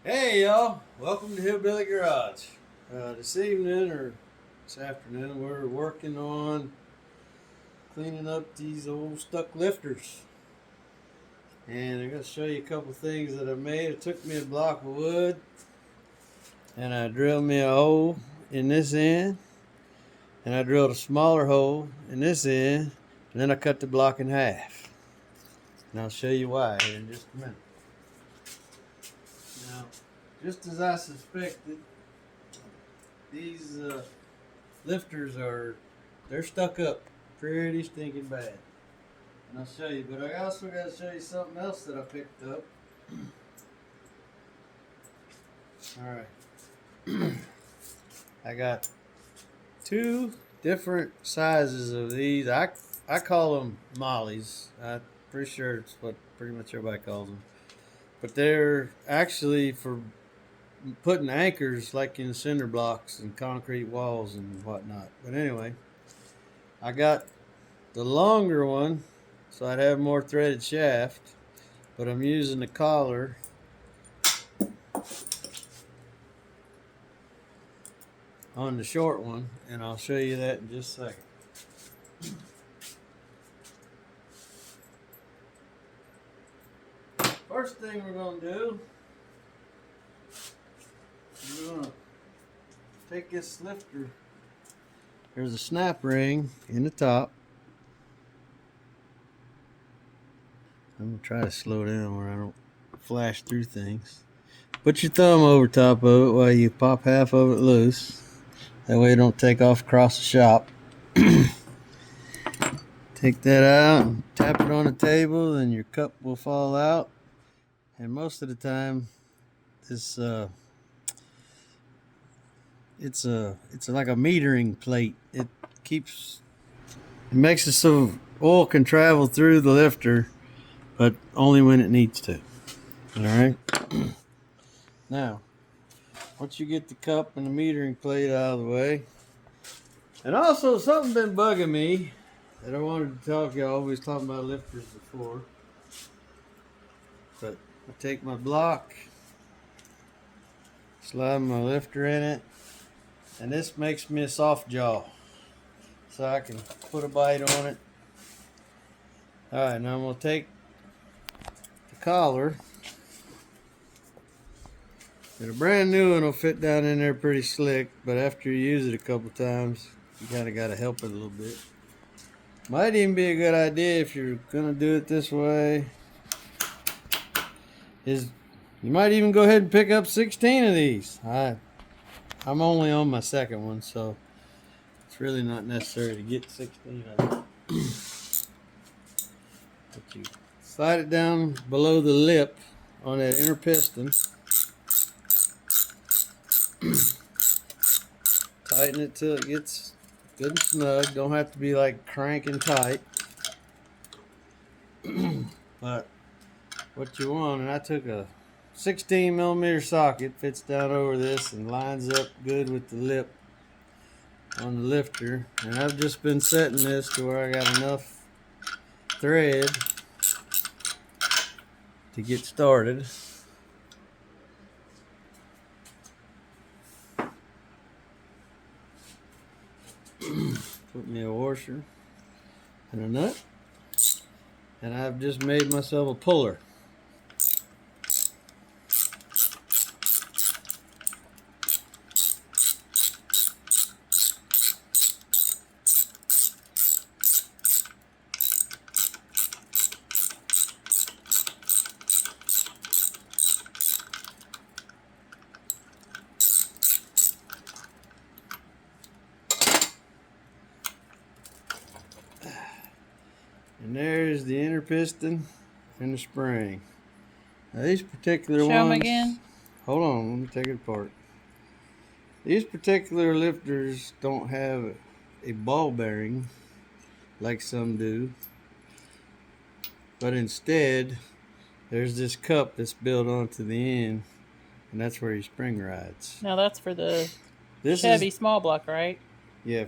Hey y'all, welcome to Hillbilly Garage. This evening or this afternoon, we're working on cleaning up these old stuck lifters. And I'm going to show you a couple things that I made. It took me a block of wood and I drilled me a hole in this end. And I drilled a smaller hole in this end. And then I cut the block in half. And I'll show you why here in just a minute. Now, just as I suspected, these lifters they're stuck up pretty stinking bad. And I'll show you, but I also got to show you something else that I picked up. Alright. I got two different sizes of these. I call them mollies. I'm pretty sure it's what pretty much everybody calls them. But they're actually for putting anchors like in cinder blocks and concrete walls and whatnot. But anyway, I got the longer one so I'd have more threaded shaft, but I'm using the collar on the short one, and I'll show you that in just a second. First thing we're going to do, we're going to take this lifter. There's a snap ring in the top. I'm going to try to slow down where I don't flash through things. Put your thumb over top of it while you pop half of it loose. That way it don't take off across the shop. Take that out, tap it on the table, and your cup will fall out. And most of the time, this it's like a metering plate. It makes it so oil can travel through the lifter, but only when it needs to. All right. Now, once you get the cup and the metering plate out of the way, and also something been bugging me that I wanted to talk to y'all. We was talking about lifters before, but I take my block, slide my lifter in it, and this makes me a soft jaw, so I can put a bite on it. All right, now I'm gonna take the collar. And a brand new one will fit down in there pretty slick, but after you use it a couple times, you kind of got to help it a little bit. Might even be a good idea if you're gonna do it this way. You might even go ahead and pick up 16 of these. I'm only on my second one, so it's really not necessary to get 16 of them. But you slide it down below the lip on that inner piston. Tighten it till it gets good and snug. Don't have to be like cranking tight. But what you want, and I took a 16 millimeter socket, fits down over this and lines up good with the lip on the lifter. And I've just been setting this to where I got enough thread to get started. Put me a washer and a nut, and I've just made myself a puller. And there's the inner piston and the spring. Now these particular ones. Show them again. Hold on, let me take it apart. These particular lifters don't have a ball bearing like some do, but instead there's this cup that's built onto the end, and that's where your spring rides. Now that's for the This Chevy is, small block, right? yeah,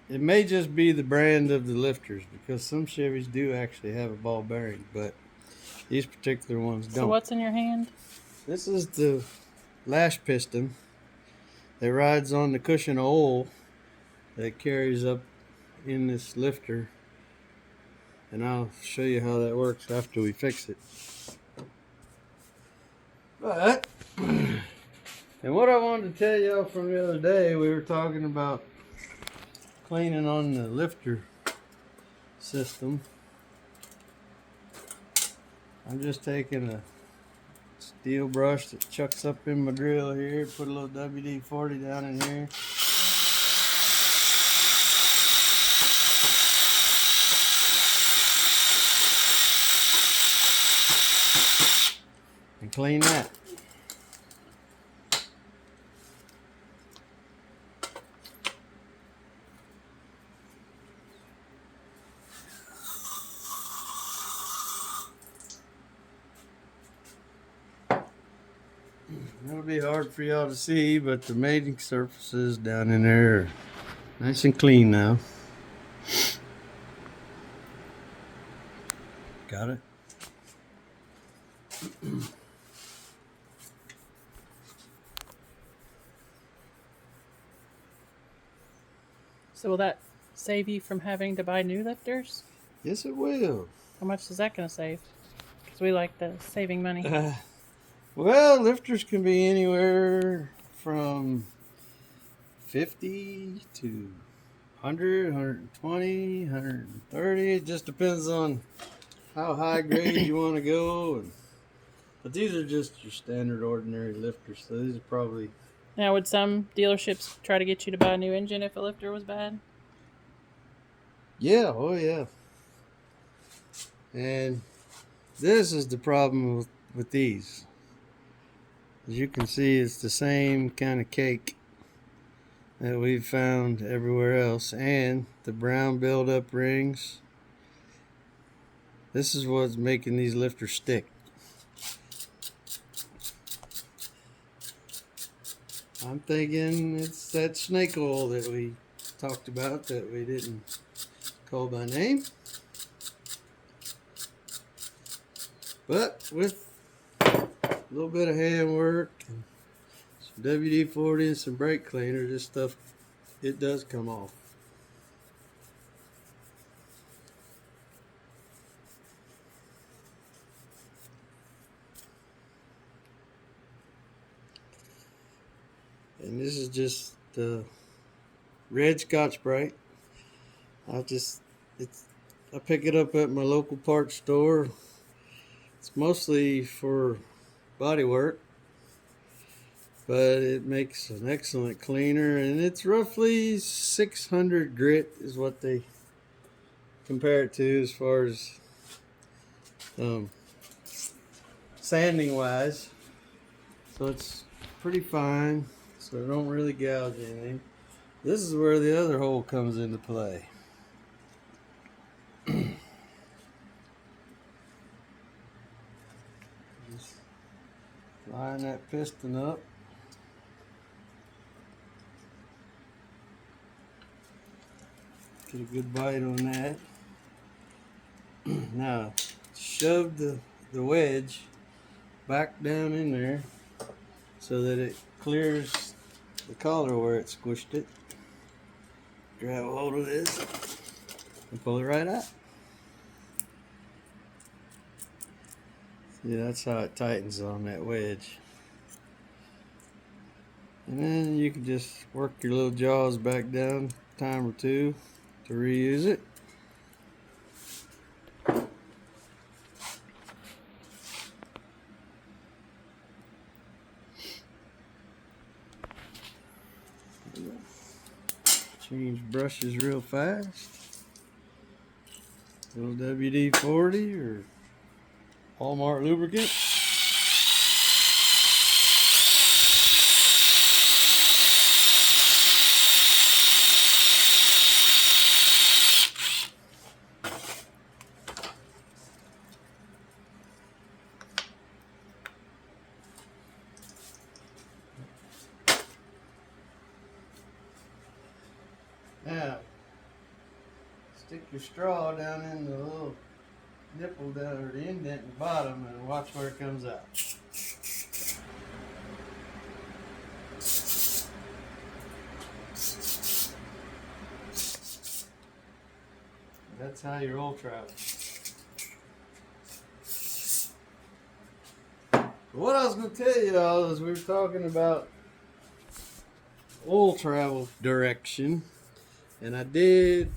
it may just be the brand of the lifters because some Chevys do actually have a ball bearing, but These particular ones don't. So what's in your hand? This is the lash piston that rides on the cushion of oil that carries up in this lifter. And I'll show you how that works after we fix it. But, and what I wanted to tell y'all from the other day, we were talking about cleaning on the lifter system. I'm just taking a steel brush that chucks up in my drill here, put a little WD-40 down in here. And clean that. It'll be hard for y'all to see, but the mating surfaces down in there are nice and clean now. Got it? So will that save you from having to buy new lifters? Yes, it will. How much is that going to save? Because we like the saving money. Well, lifters can be anywhere from 50 to 100, 120, 130. It just depends on how high grade you want to go. But these are just your standard ordinary lifters, so these are probably... Now, would some dealerships try to get you to buy a new engine if a lifter was bad? Yeah, oh yeah. And this is the problem with these. As you can see, it's the same kind of cake that we've found everywhere else. And the brown buildup rings. This is what's making these lifters stick. I'm thinking it's that snake oil that we talked about that we didn't call by name. But with a little bit of hand work and some WD-40 and some brake cleaner, this stuff, it does come off. And this is just the red Scotch-Brite. I pick it up at my local parts store. It's mostly for body work, but it makes an excellent cleaner, and it's roughly 600 grit is what they compare it to as far as sanding wise. So it's pretty fine, so it don't really gouge anything. This is where the other hole comes into play. Just line that piston up. Get a good bite on that. Now, shove the wedge back down in there so that it clears the collar where it squished it. Grab a hold of this and pull it right out. See, that's how it tightens on that wedge. And then you can just work your little jaws back down a time or two to reuse it. Change brushes real fast. A little WD-40 or Walmart lubricant. Now, stick your straw down in the little nipple down, or the indent in the bottom, and watch where it comes out. That's how your oil travels. What I was going to tell you all is we were talking about oil travel direction, and I did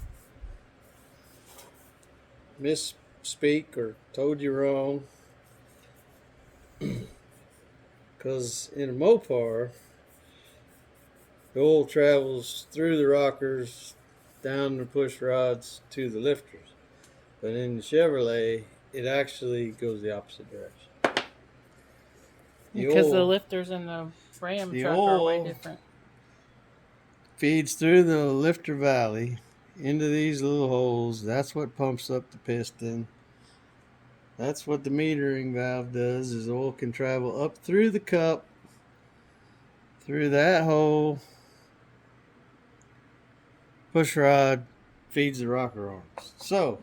misspeak or told you wrong, because in a Mopar, the oil travels through the rockers, down the push rods to the lifters. But in the Chevrolet, it actually goes the opposite direction. Because the lifters in the Ram truck are way different. Feeds through the lifter valley into these little holes. That's what pumps up the piston. That's what the metering valve does, is oil can travel up through the cup, through that hole. Push rod feeds the rocker arms. So,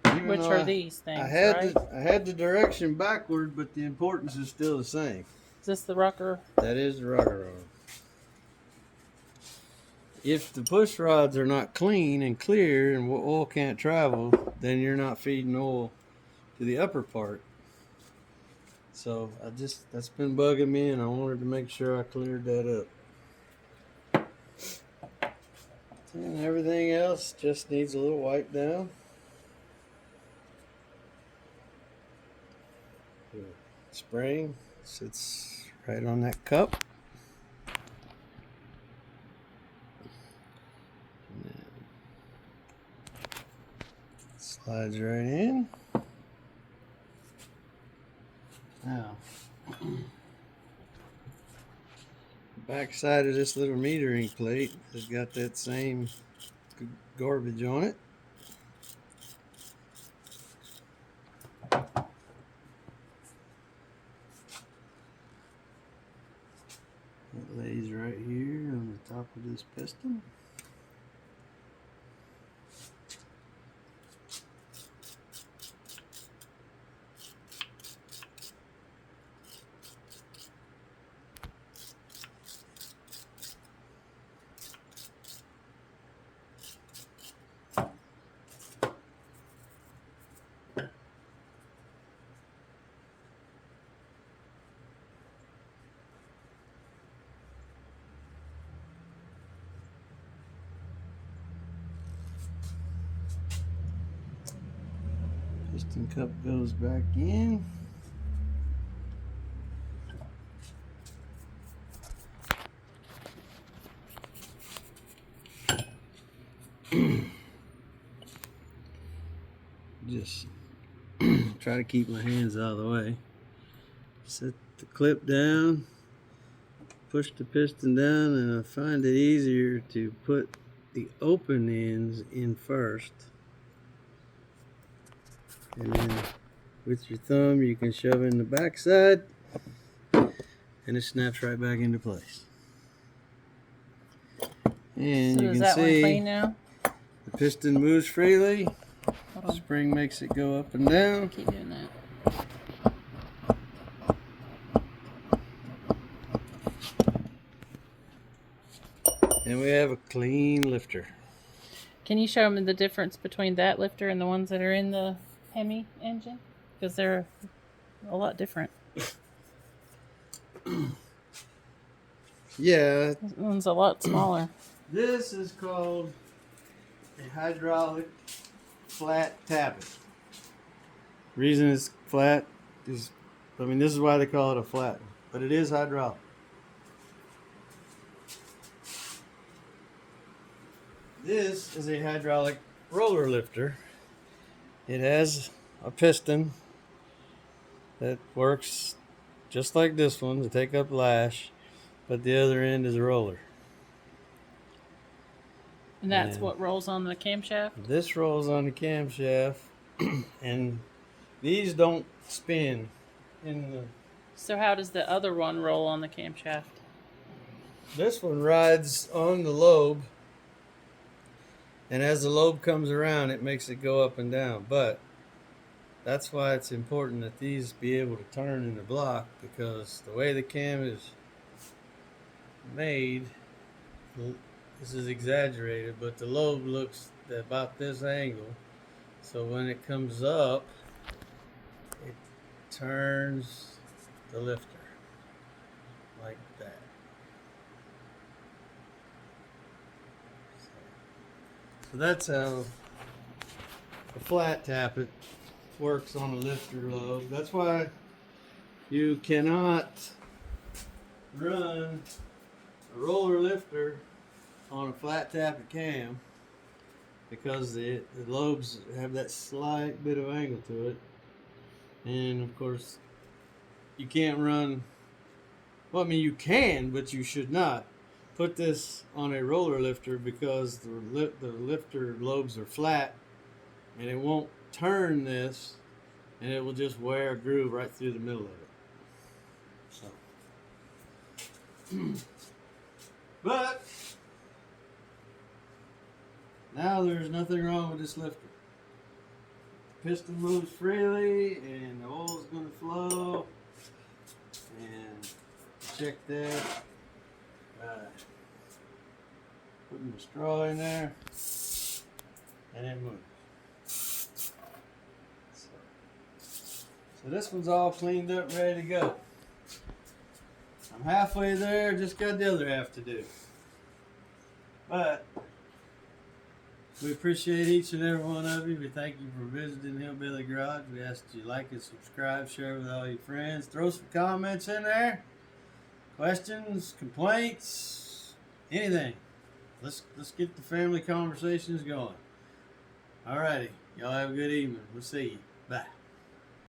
which are these things, I had the direction backward, but the importance is still the same. Is this the rocker? That is the rocker arm. If the push rods are not clean and clear and oil can't travel, then you're not feeding oil to the upper part. So that's been bugging me, and I wanted to make sure I cleared that up. And everything else just needs a little wipe down. The spring sits right on that cup. Slides right in. Now, the back side of this little metering plate has got that same garbage on it. It lays right here on the top of this piston. Piston cup goes back in. Just try to keep my hands out of the way. Set the clip down, push the piston down, and I find it easier to put the open ends in first. And then with your thumb you can shove in the back side and it snaps right back into place. And so you can see clean now? The piston moves freely. The spring makes it go up and down. Keep doing that. And we have a clean lifter. Can you show them the difference between that lifter and the ones that are in the Hemi engine? Because they're a lot different. Yeah. This one's a lot smaller. This is called a hydraulic flat tappet. Reason it's flat is, this is why they call it a flat, but it is hydraulic. This is a hydraulic roller lifter. It has a piston that works just like this one to take up lash, but the other end is a roller. And that's what rolls on the camshaft? This rolls on the camshaft, and these don't spin in the... So how does the other one roll on the camshaft? This one rides on the lobe, and as the lobe comes around, it makes it go up and down. But that's why it's important that these be able to turn in the block, because the way the cam is made, this is exaggerated, but the lobe looks about this angle. So when it comes up, it turns the lifter like that. So that's how a flat tappet works on a lifter lobe. That's why you cannot run a roller lifter on a flat tappet cam, because the lobes have that slight bit of angle to it. And of course, you can't run, well, I mean, you can, but you should not put this on a roller lifter, because the lifter lobes are flat, and it won't turn this, and it will just wear a groove right through the middle of it. So, but now there's nothing wrong with this lifter. The piston moves freely, and the oil's going to flow. And check that. Putting the straw in there, and it moves. So this one's all cleaned up, ready to go. I'm halfway there, just got the other half to do. But we appreciate each and every one of you. We thank you for visiting Hillbilly Garage. We ask that you like and subscribe, share with all your friends. Throw some comments in there. Questions, complaints, anything. Let's get the family conversations going. Alrighty. Y'all have a good evening. We'll see you.